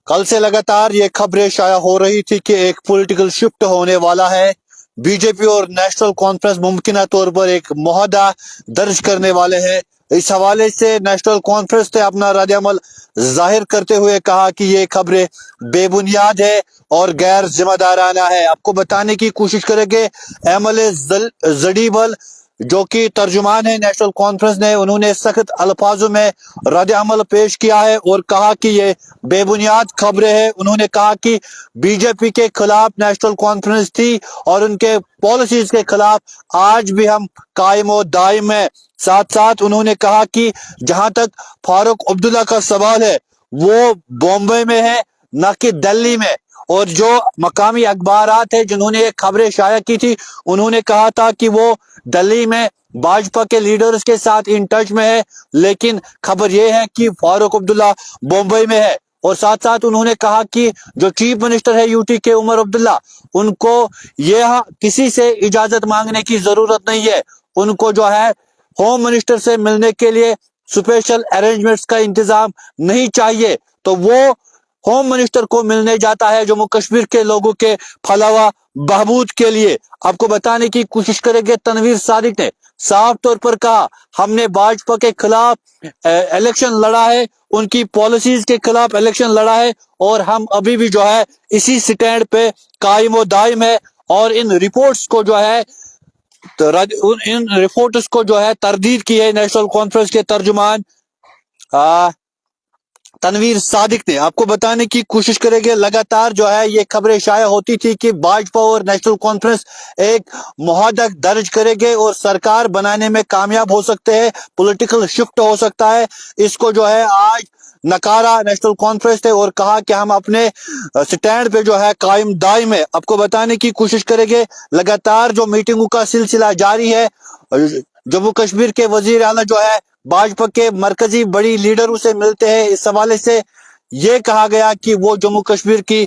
कल से लगातार ये खबरें शाया हो रही थी कि एक पॉलिटिकल शिफ्ट होने वाला है। बीजेपी और नेशनल कॉन्फ्रेंस मुमकिन तौर पर एक मुआहदा दर्ज करने वाले हैं। इस हवाले से नेशनल कॉन्फ्रेंस ने अपना रद्द-ए-अमल जाहिर करते हुए कहा कि ये खबरें बेबुनियाद है और गैर जिम्मेदाराना है। आपको बताने की कोशिश करेंगे एमएलए जडीबल जो कि तर्जुमान है नेशनल कॉन्फ्रेंस ने, उन्होंने सख्त अल्फाजों में रद्द अमल पेश किया है और कहा कि ये बेबुनियाद खबरें हैं। उन्होंने कहा कि बीजेपी के खिलाफ नेशनल कॉन्फ्रेंस थी और उनके पॉलिसीज के खिलाफ आज भी हम कायम और दायम है। साथ साथ उन्होंने कहा कि जहां तक फारूक अब्दुल्ला का सवाल है वो बॉम्बे में है न कि दिल्ली में, और जो मकामी अखबारात है जिन्होंने ये खबरें शाया की थी उन्होंने कहा था कि वो दिल्ली में भाजपा के लीडर्स के साथ इन टच में है, लेकिन खबर ये है कि फारूक अब्दुल्ला बॉम्बे में है। और साथ साथ उन्होंने कहा कि जो चीफ मिनिस्टर है यूटी के उमर अब्दुल्ला, उनको यह किसी से इजाजत मांगने की जरूरत नहीं है। उनको जो है होम मिनिस्टर से मिलने के लिए स्पेशल अरेंजमेंट्स का इंतजाम नहीं चाहिए, तो वो होम मिनिस्टर को मिलने जाता है जम्मू कश्मीर के लोगों के फलावा बहबूद के लिए। आपको बताने की कोशिश करेंगे तनवीर सादिक ने साफ तौर पर कहा हमने भाजपा के खिलाफ इलेक्शन लड़ा है, उनकी पॉलिसीज के खिलाफ इलेक्शन लड़ा है और हम अभी भी जो है इसी स्टैंड पे कायम और दायम है। और इन रिपोर्ट्स को जो है इन रिपोर्ट्स को जो है तरदीद की है नेशनल कॉन्फ्रेंस के तर्जुमान तनवीर सादिक ने। आपको बताने की कोशिश करेंगे लगातार जो है ये खबरें शाया होती थी कि भाजपा और नेशनल कॉन्फ्रेंस एक मुआहदा दर्ज करेंगे और सरकार बनाने में कामयाब हो सकते हैं, पॉलिटिकल शिफ्ट हो सकता है। इसको जो है आज नकारा नेशनल कॉन्फ्रेंस ने और कहा कि हम अपने स्टैंड पे जो है कायम दायम है। आपको बताने की कोशिश करेंगे लगातार जो मीटिंगों का सिलसिला जारी है। जम्मू कश्मीर के वजीर आला जो है भाजपा के मरकजी बड़ी लीडरों से मिलते हैं। इस हवाले से ये कहा गया कि वो जम्मू कश्मीर की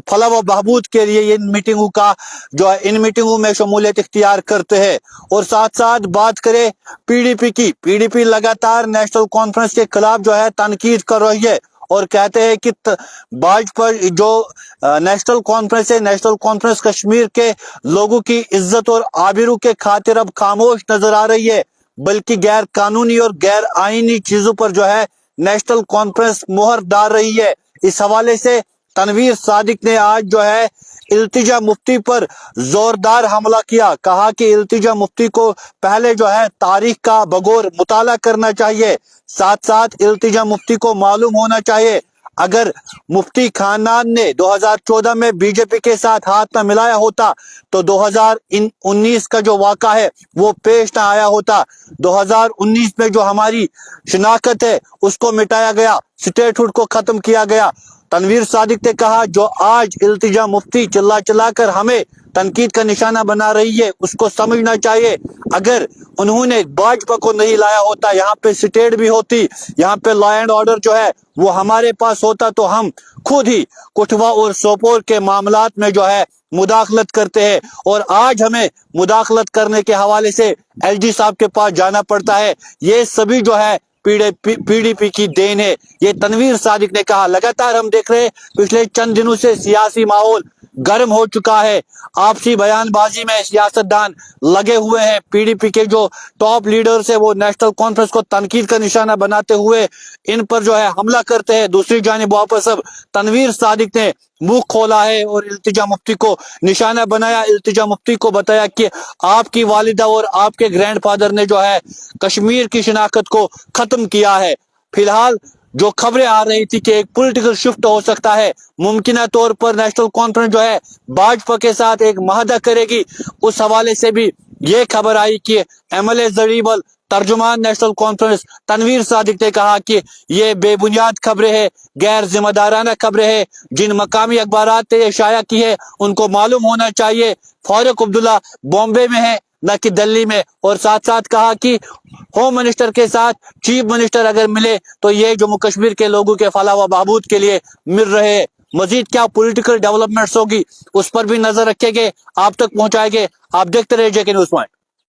फलाह व बहबूद के लिए इन मीटिंगों का जो है इन मीटिंगों में शमूलियत इख्तियार करते हैं। और साथ साथ बात करें पीडीपी की, पीडीपी लगातार नेशनल कॉन्फ्रेंस के खिलाफ जो है तनकीद कर रही है और कहते हैं कि भाजपा जो नेशनल कॉन्फ्रेंस है, नेशनल कॉन्फ्रेंस कश्मीर के लोगों की इज्जत और आबरू के खातिर अब खामोश नजर आ रही है, बल्कि गैर कानूनी और गैर आईनी चीजों पर जो है नेशनल कॉन्फ्रेंस मुहर डाल रही है। इस हवाले से तनवीर सादिक ने आज जो है इल्तिजा मुफ्ती पर जोरदार हमला किया। कहा कि इल्तिजा मुफ्ती को पहले जो है तारीख का बगौर मुताला करना चाहिए। साथ साथ इल्तिजा मुफ्ती को मालूम होना चाहिए अगर मुफ्ती खानदान ने 2014 में बीजेपी के साथ हाथ न मिलाया होता तो 2019 का जो वाक़ा है वो पेश न आया होता। 2019 में जो हमारी शनाख्त है उसको मिटाया गया, स्टेटहुड को खत्म किया गया। तनवीर सादिक ने कहा जो आज इल्तिजा मुफ्ती चिल्ला चिल्ला कर हमें तनकीद का निशाना बना रही है उसको समझना चाहिए अगर उन्होंने भाजपा को नहीं लाया होता, यहाँ पे स्टेट भी होती, यहाँ पे लॉ एंड ऑर्डर जो है वो हमारे पास होता, तो हम खुद ही कुठवा और सोपोर के मामलात में जो है मुदाखलत करते हैं। और आज हमें मुदाखलत करने के हवाले से एलजी साहब के पास जाना पड़ता है। ये सभी जो है पीडीपी की देन है, ये तनवीर सादिक ने कहा। लगातार हम देख रहे हैं पिछले चंद दिनों से सियासी माहौल गर्म हो चुका है, आपसी बयानबाजी में सियासतदान लगे हुए हैं। पीडीपी के जो टॉप लीडर्स है वो नेशनल कॉन्फ्रेंस को तनकीद का निशाना बनाते हुए इन पर जो है हमला करते हैं। दूसरी जानिब वापस अब तनवीर सादिक ने मुंह खोला है और इल्तिजा मुफ्ती को निशाना बनाया। इल्तिजा मुफ्ती को बताया कि आपकी वालिदा और आपके ग्रैंडफादर ने जो है कश्मीर की शनाख्त को खत्म किया है। फिलहाल जो खबरें आ रही थी कि एक पॉलिटिकल शिफ्ट हो सकता है, मुमकिन तौर पर नेशनल कॉन्फ्रेंस जो है भाजपा के साथ एक मुआहदा करेगी, उस हवाले से भी ये खबर आई कि एमएलए जडीबल तर्जुमान नेशनल कॉन्फ्रेंस तनवीर सादिक ने कहा कि ये बेबुनियाद खबरें हैं, गैर जिम्मेदाराना खबरें हैं। जिन मकामी अखबारात ने ये शाया की है उनको मालूम होना चाहिए फारूक अब्दुल्ला बॉम्बे में है न कि दिल्ली में। और साथ साथ कहा कि होम मिनिस्टर के साथ चीफ मिनिस्टर अगर मिले तो ये जम्मू कश्मीर के लोगों के फलाह व बहबूद के लिए मिल रहे हैं। मजीद क्या पॉलिटिकल डेवलपमेंट्स होगी उस पर भी नजर रखेंगे, आप तक पहुंचाएंगे। आप देखते रहिए जेके न्यूज़ पॉइंट।